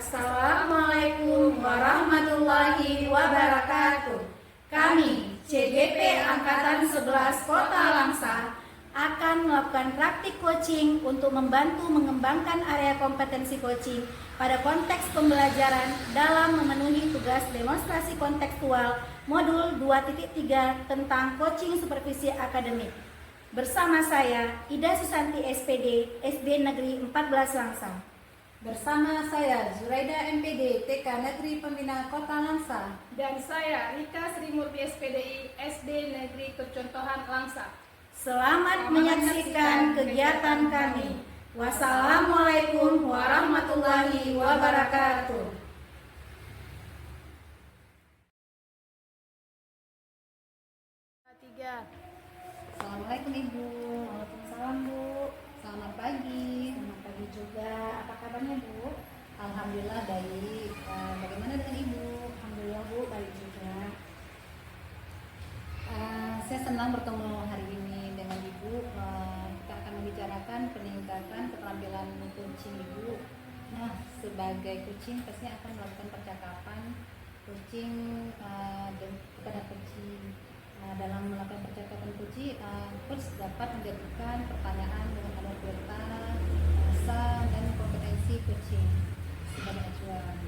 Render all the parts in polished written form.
Assalamualaikum warahmatullahi wabarakatuh. Kami CGP Angkatan 11 Kota Langsa akan melakukan praktik coaching untuk membantu mengembangkan area kompetensi coaching pada konteks pembelajaran dalam memenuhi tugas demonstrasi kontekstual modul 2.3 tentang coaching supervisi akademik. Bersama saya Ida Susanti SPD, SD Negeri 14 Langsa. Bersama saya Zuraida MPD, TK Negeri Pembina Kota Langsa. Dan saya Rika Sri Murti SPDI, SD Negeri Kecontohan Langsa. Selamat menyaksikan kegiatan kami. Wassalamualaikum warahmatullahi wabarakatuh. Assalamualaikum Ibu. Waalaikumsalam Bu. Selamat pagi. Selamat pagi juga. Apa kabarnya Bu? Alhamdulillah baik. Bagaimana dengan Ibu? Alhamdulillah Bu, baik juga. Saya senang bertemu hari ini dengan Ibu. Kita akan membicarakan peningkatan keterampilan coaching Ibu. Nah, sebagai coaching pastinya akan melakukan percakapan coaching dan kepada coaching. Dalam melakukan percakapan coach dapat menjadikan pertanyaan dengan ada data, rasa, dan kompetensi coaching sebagai acuan.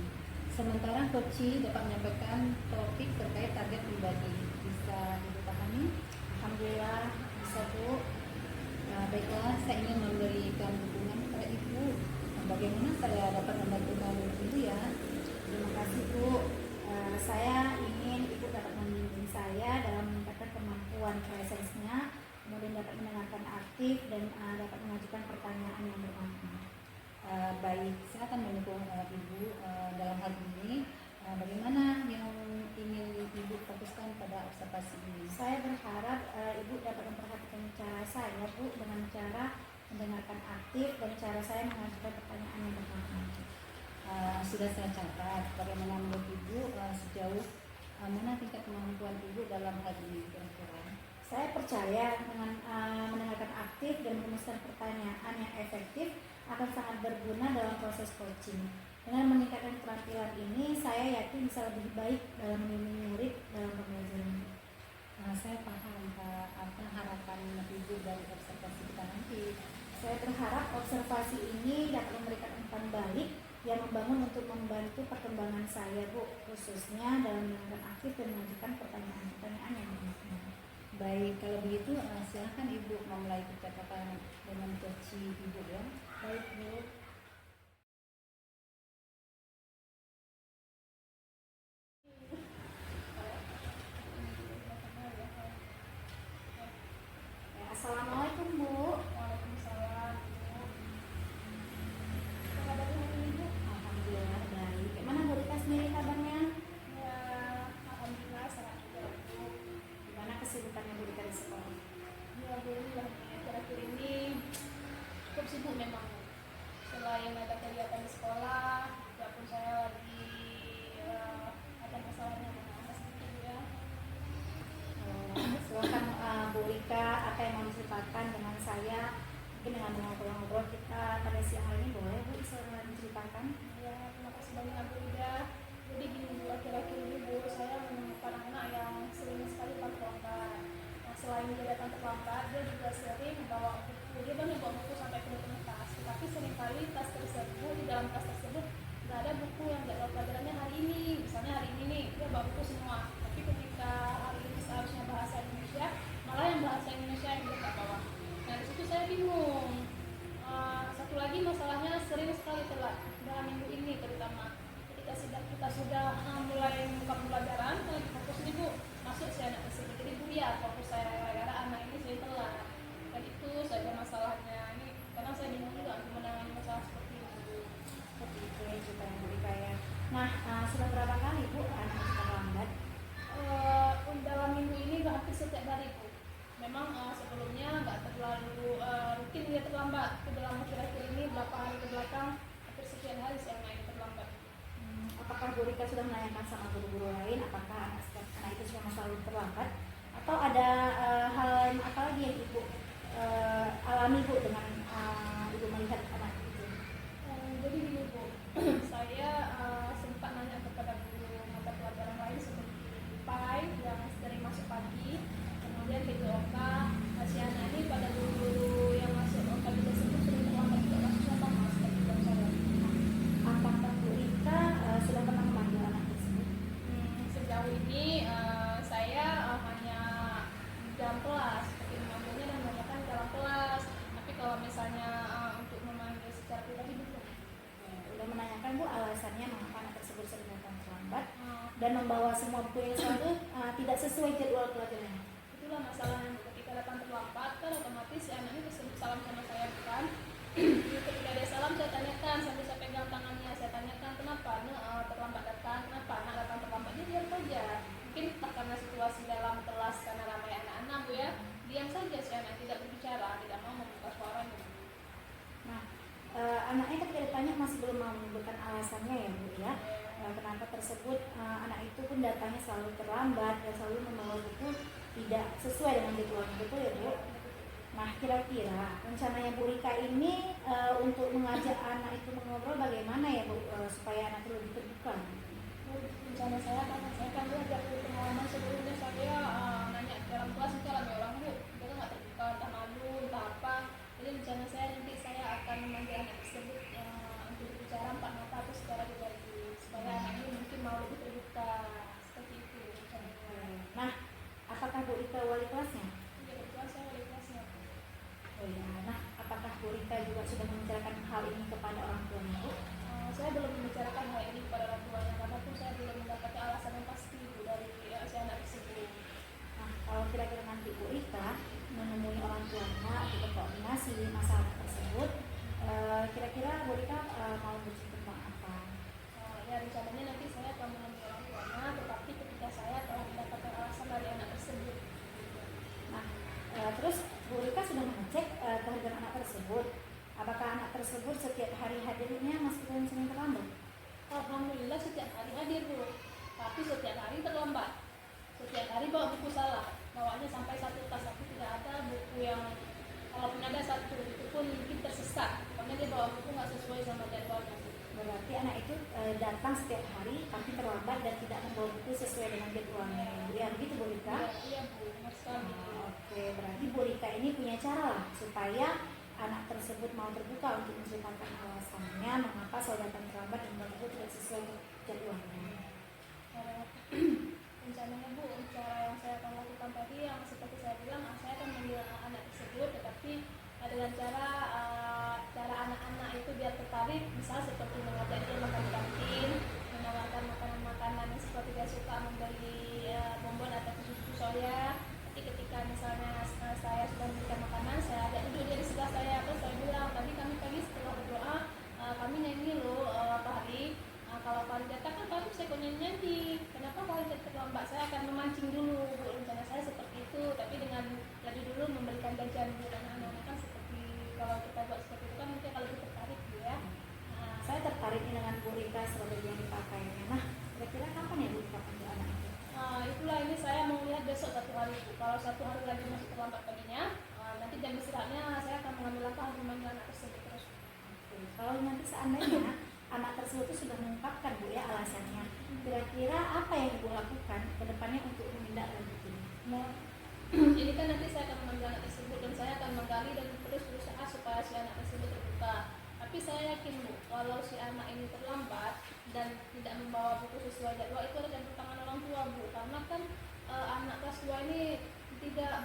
Sementara coach dapat menyampaikan topik terkait target pribadi. Bisa Ibu pahami? Alhamdulillah bisa Bu. Baiklah, saya ingin memberikan dukungan kepada Ibu. Bagaimana saya dapat membantukan Ibu ya? Terima kasih Bu. Saya ingin Ibu dapat membimbing saya dalam meningkatkan kemampuan presensnya, kemudian dapat mendengarkan aktif dan dapat mengajukan pertanyaan yang bermakna. Baik, saya akan mendukung Ibu dalam hal ini. Bagaimana yang ingin Ibu fokuskan pada observasi ini? Saya berharap Ibu dapat memperhatikan cara saya Bu dengan cara mendengarkan aktif dan cara saya mengajukan pertanyaan yang bermakna. Sudah saya catat. Bagaimana menurut Ibu sejauh mana tingkat kemampuan Ibu dalam hal ini kira-kira? Saya percaya dengan mendengarkan aktif dan merumuskan pertanyaan yang efektif akan sangat berguna dalam proses coaching. Dengan meningkatkan keterampilan ini, saya yakin bisa lebih baik dalam membimbing murid dalam pembelajaran. Saya paham apa harapan Ibu dari observasi kita nanti. Saya berharap observasi ini dapat memberikan umpan balik yang membangun untuk membantu perkembangan saya Bu, khususnya dalam mendengarkan aktif dan mengajukan pertanyaan-pertanyaan yang bermakna. Baik, kalau begitu silakan Ibu memulai percakapan dengan coach Ibu ya. Baik Bu. Assalamualaikum Bu. Waalaikumsalam. Alhamdulillah baik. Gimana Bu Rika sendiri kabarnya? Ya, alhamdulillah sehat juga Bu. Gimana kesibukannya Bu Rika di sekolah? Ya, alhamdulillah akhir-akhir ini cukup sibuk memang. Selain ada kegiatan di sekolah, juga pun saya lagi ada masalahnya dengan anak sedikit ya. Silakan Bu Rika, apa yang mau diceritakan dengan saya? Mungkin dengan ngobrol-ngobrol kita pada siang hari ini boleh Bu bisa menceritakan? Ya, terima kasih banyak Bu Ida. Jadi gini Bu, akhir-akhir ini Bu, saya menemukan anak yang sering sekali terlambat. Nah, selain dia datang terlambat, dia juga sering membawa buku. Dia banyak bawa buku sampai penuh tas. Tetapi seringkali tas tersebut, di dalam tas tersebut nggak ada buku yang jadwal pelajarannya hari ini. Misalnya hari ini nih, dia bawa buku semua. Tapi ketika hari ini seharusnya bahasa Indonesia, malah yang bahasa Indonesia yang dia nggak bawa. Nah, di situ saya bingung. Satu lagi masalahnya sering sekali telat dalam minggu ini terutama ketika kita sudah mulai buka pembelajaran, lagi fokus nih Bu, masuk si anak tersebut. Jadi Bu ya, fokus saya gara-gara anak ini sering telat. Dan itu saja masalahnya. Ini karena saya bingung juga untuk menangani masalah seperti itu. Seperti itu ya cerita yang Bu Rika ya. Nah, sudah berapa kali Bu anak terlambat? Dalam minggu ini hampir setiap hari Bu. Memang sebelumnya nggak terlalu rutin dia terlambat. Dalam akhir-akhir ini beberapa hari ke belakang hampir setiap hari si anak ini terlambat. Apakah Bu Rika sudah menanyakan sama guru-guru lain apakah anak itu sudah selalu terlambat? Atau ada hal lain apa lagi yang Ibu alami Bu dengan Ibu melihat anak itu? Jadi gini Bu, saya ceritakan Bu alasannya mengapa anak tersebut sering datang terlambat Nah, dan membawa semua buku yang selalu tidak sesuai jadwal pelajarannya. itulah masalahnya Bu. Ketika datang terlambat kan otomatis si anak ini bersebut salam sama saya bukan. Ketika dia salam saya tanyakan sambil saya pegang tangannya, saya tanyakan kenapa terlambat datang, kenapa anak datang terlambat, dia diam saja. Mungkin entah karena situasi dalam kelas karena ramai anak-anak Bu ya, diam saja si anak, tidak berbicara, tidak mau membuka suaranya. Nah, anaknya ketika ditanya masih belum mau menyebutkan alasannya ya Bu ya. Kenapa tersebut anak itu pun datangnya selalu terlambat dan selalu membawa buku tidak sesuai dengan jadwalnya, betul ya Bu? Nah, kira-kira rencananya Bu Rika ini untuk mengajak anak itu mengobrol bagaimana ya Bu, supaya anak itu lebih terbuka? Rencana saya karena saya kan belajar dari pengalaman sebelumnya, saya nanya ke orang tua secara orang Bu, kita nggak terbuka, entah malu, entah apa. Jadi rencana saya nanti saya akan memanggil anak tersebut untuk berbicara empat mata atau secara pribadi supaya anak ini mungkin mau lebih terbuka, seperti itu rencananya. Nah, apakah Bu Rika wali kelasnya? Iya betul, saya wali kelasnya. Oh ya, nah apakah Bu Rika juga sudah membicarakan hal ini kepada orang tuanya Bu? Saya belum membicarakan hal ini kepada orang tuanya karena pun saya belum mendapatkan alasan yang pasti Bu dari si anak tersebut. Nah, kalau kira-kira nanti Bu Rika menemui orang tuanya untuk berkoordinasi masalah tersebut, kira-kira Bu Rika mau bercerita tentang apa? Ya rencananya nanti saya akan menemui orang tuanya, tetapi ketika saya telah mendapatkan alasan dari anak tersebut. Nah, terus Bu Rika sudah mengecek kehadiran anak tersebut. Apakah anak tersebut setiap hari hadirnya meskipun sering terlambat? Alhamdulillah setiap hari hadir Bu, tapi setiap hari terlambat. Setiap hari bawa buku salah, bawanya sampai satu tas, tapi tidak ada buku yang, kalaupun ada satu itu pun mungkin tersesat, karena dia bawa buku nggak sesuai sama jadwalnya. Berarti anak itu datang setiap hari tapi terlambat dan tidak membawa buku sesuai dengan jadwalnya. Ya begitu Bu Rika? Iya Bu, benar sekali. Oke, berarti Bu Rika ini punya cara lah supaya anak tersebut mau terbuka untuk menceritakan alasannya mengapa selalu datang terlambat dan membawa buku tidak sesuai jadwalnya. Rencananya Bu, cara yang saya akan lakukan tadi yang seperti saya bilang, saya akan memanggil anak tersebut, tetapi dengan cara anak-anak itu biar tertarik, misal seperti mengajak dia makan di kantin, menawarkan makanan-makanan seperti dia suka membeli bonbon atau susu soya. Tapi ketika misalnya saya sudah memberikan makanan, saya ajak duduk dia di sebelah saya, terus saya bilang, tadi kami pagi setelah berdoa kami nyanyi loh Pak Hari. Kalau kalian datang kan kalian bisa nyanyi, kenapa kalian terlambat? Saya akan memancing dulu Bu, rencana saya seperti itu, tapi dengan tadi dulu memberikan gajian Bu dan anak-anak kan seperti kalau kita buat seperti itu kan mungkin kalau kita tertarik Bu ya. Saya tertarik dengan Bu Rika strategi yang dipakainya. Nah, kira-kira kapan ya Bu Rika panggil anak itu? Itulah ini saya mau lihat besok satu hari Bu. Kalau satu hari lagi masih terlambat paginya, nanti jam istirahatnya saya akan mengambil langkah untuk memanggil anak tersebut terus. Oke. Kalau nanti seandainya anak tersebut itu sudah mengungkapkan Bu ya alasannya, kira-kira apa yang Ibu lakukan ke depannya untuk menindaklanjuti? Nah, ini kan nanti saya akan mengambil anak tersebut dan saya akan menggali dan terus berusaha supaya si anak tersebut terbuka. Tapi saya yakin Bu, kalau si anak ini terlambat dan tidak membawa buku sesuai jadwal, itu ada campur tangan orang tua Bu, karena kan anak kelas 2 ini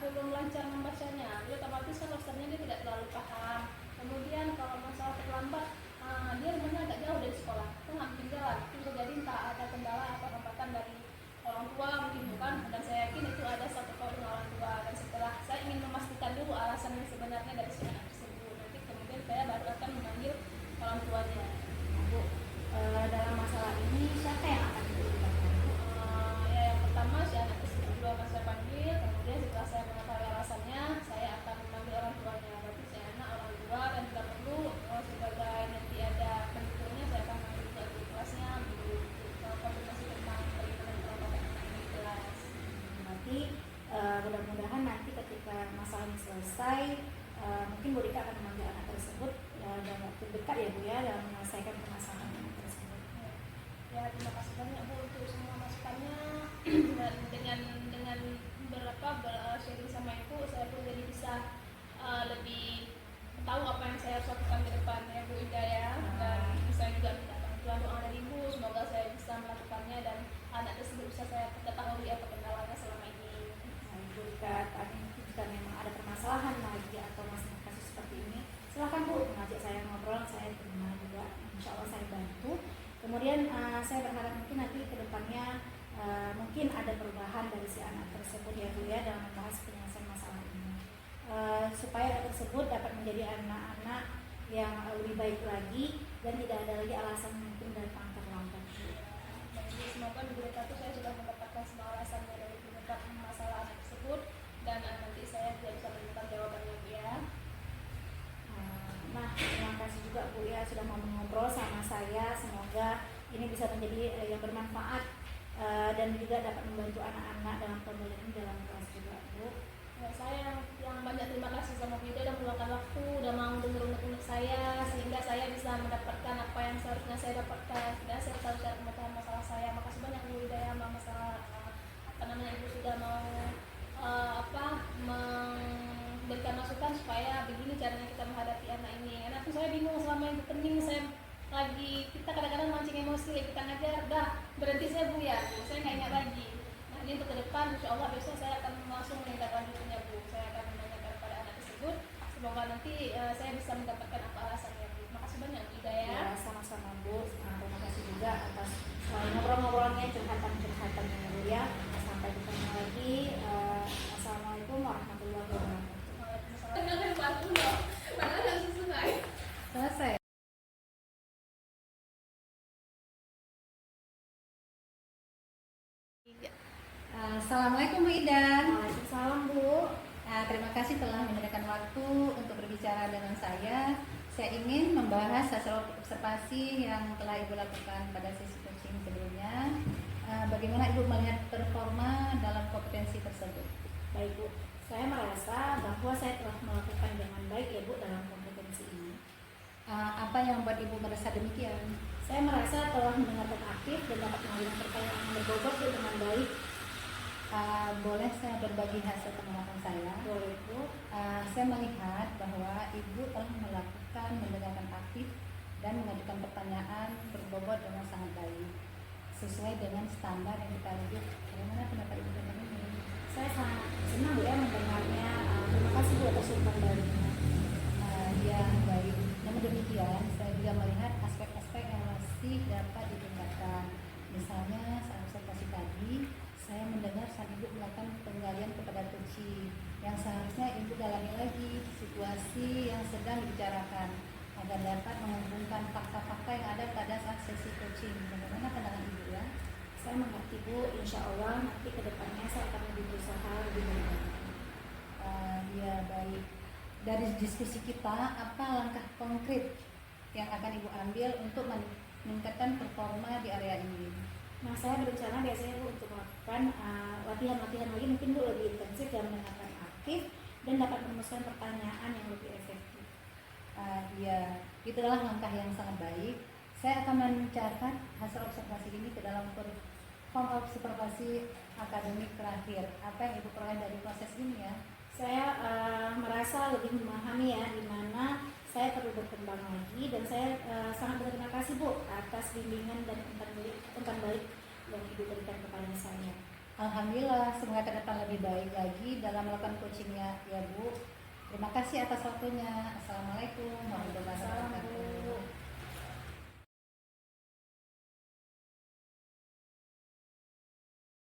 belum lancar membacanya, dia otomatis kan rosternya dia tidak terlalu paham. Kemudian kalau masalah terlambat, dia rumahnya agak jauh dari sekolah, itu nggak mungkin jalan, itu bisa jadi entah ada kendala atau hambatan dari orang tua mungkin bukan, dan saya yakin itu ada satu kau dengan orang tua. Dan setelah saya ingin memastikan dulu alasan yang sebenarnya dari si anak tersebut, nanti kemudian saya baru akan memanggil orang tuanya. Bu, dalam masalah ini siapa yang akan dilibatkan? Ya yang pertama si anak tersebut dulu akan saya panggil, kemudian setelah saya mengetahui alasannya, saya akan memanggil orang tuanya. Berarti si anak, orang tua, dan bila perlu sebagai nanti ada pendukungnya, saya akan panggil juga di kelasnya untuk konfirmasi tentang bagaimana perawatan anak ini di kelas. Berarti mudah-mudahan nanti ketika masalah ini selesai, mungkin Bu Rika akan memanggil anak tersebut dalam waktu dekat ya Bu ya, dalam menyelesaikan permasalahan anak tersebut. Ya terima kasih banyak Bu untuk semua masukannya. dengan sharing sama Ibu, saya pun jadi bisa lebih tahu apa yang saya harus lakukan ke depan ya Bu Ida ya. Dan saya juga minta bantuan doa dari Ibu, semoga saya bisa melakukannya dan anak tersebut bisa saya ketahui apa kendalanya selama ini. Nah, Bu Rika, jika memang ada permasalahan lagi atau masih kasus seperti ini, silakan Bu mengajak saya ngobrol, saya terima juga, insya Allah saya bantu. saya berharap mungkin nanti ke depannya mungkin ada perubahan dari si anak tersebut ya Bu ya dalam membahas penyelesaian masalah ini. Supaya anak tersebut dapat menjadi anak-anak yang lebih baik lagi dan tidak ada lagi alasan mungkin datang terlambat. Jadi semoga minggu depan itu saya sudah mendapatkan semua alasannya dari penyebab masalah anak tersebut dan nanti saya juga bisa menemukan jawabannya Bu ya. Nah, terima kasih juga Bu ya sudah mau ngobrol sama saya. Semoga ini bisa menjadi yang bermanfaat dan juga dapat membantu anak-anak dalam pembelajaran dalam kelas juga Bu. Ya, saya yang banyak terima kasih sama Bu Ida udah meluangkan waktu, udah mau dengar unek-unek saya sehingga saya bisa mendapatkan apa yang seharusnya saya dapatkan. Dan saya tahu cara pemecahan masalah saya. Makasih banyak Bu Ida ya masalah Ibu sudah mau memberikan masukan supaya begini caranya kita menghadapi anak ini. Anak tuh saya bingung selama itu pening kita kadang-kadang mancing emosi kita ngajar udah berhenti saya Bu ya, saya nggak ingat lagi. Nah ini untuk ke depan insya Allah besok saya akan langsung menindaklanjutinya Bu. Saya akan menanyakan kepada anak tersebut, semoga nanti saya bisa mendapatkan apa alasannya Bu. Makasih banyak Bu Ida ya. Sama-sama Bu. Terima kasih juga atas ngobrol-ngobrolnya, curhatan-curhatannya Bu ya. Sampai ketemu lagi. Assalamualaikum warahmatullahi wabarakatuh. Selesai. Assalamualaikum Bu Ida. Waalaikumsalam Bu. Terima kasih telah menyediakan waktu untuk berbicara dengan saya. Saya ingin membahas hasil observasi yang telah Ibu lakukan pada sesi coaching sebelumnya. Bagaimana Ibu melihat performa dalam kompetensi tersebut? Baik Bu, saya merasa bahwa saya telah melakukan dengan baik ya Bu dalam kompetensi ini. Apa yang membuat Ibu merasa demikian? Saya merasa telah mendengarkan aktif dan dapat mengajukan pertanyaan yang berbobot dengan baik. Boleh saya berbagi hasil pengamatan saya? Boleh Bu. Saya melihat bahwa Ibu telah melakukan mendengarkan aktif dan mengajukan pertanyaan berbobot dengan sangat baik sesuai dengan standar yang kita rujuk. Bagaimana pendapat Ibu tentang ini? Saya sangat senang Bu ya mendengarnya. Terima kasih Bu atas umpan baliknya. Ya baik. Namun demikian, saya juga melihat aspek-aspek yang masih dapat ditingkatkan. Misalnya saat observasi tadi, saya mendengar saat Ibu melakukan penggalian kepada kunci yang seharusnya Ibu dalami lagi situasi yang sedang dibicarakan agar dapat menghubungkan fakta-fakta yang ada pada saat sesi coaching. Bagaimana pandangan Ibu ya? Saya mengerti Bu, insya Allah nanti ke depannya saya akan lebih berusaha lebih baik. Ya baik. Dari diskusi kita, apa langkah konkret yang akan Ibu ambil untuk meningkatkan performa di area ini? Nah, saya berencana biasanya Bu untuk melakukan latihan-latihan lagi mungkin Bu lebih intensif dan mendengarkan aktif dan dapat merumuskan pertanyaan yang lebih efektif. Ya, itu adalah langkah yang sangat baik. Saya akan mencatat hasil observasi ini ke dalam form observasi akademik terakhir. Apa yang Ibu peroleh dari proses ini ya? Saya merasa lebih memahami ya di mana saya perlu berkembang lagi dan saya sangat berterima kasih Bu atas bimbingan dan umpan balik yang Ibu berikan kepada saya. Alhamdulillah, semoga ke depan lebih baik lagi dalam melakukan coachingnya ya Bu. Terima kasih atas waktunya. Assalamualaikum warahmatullahi wabarakatuh.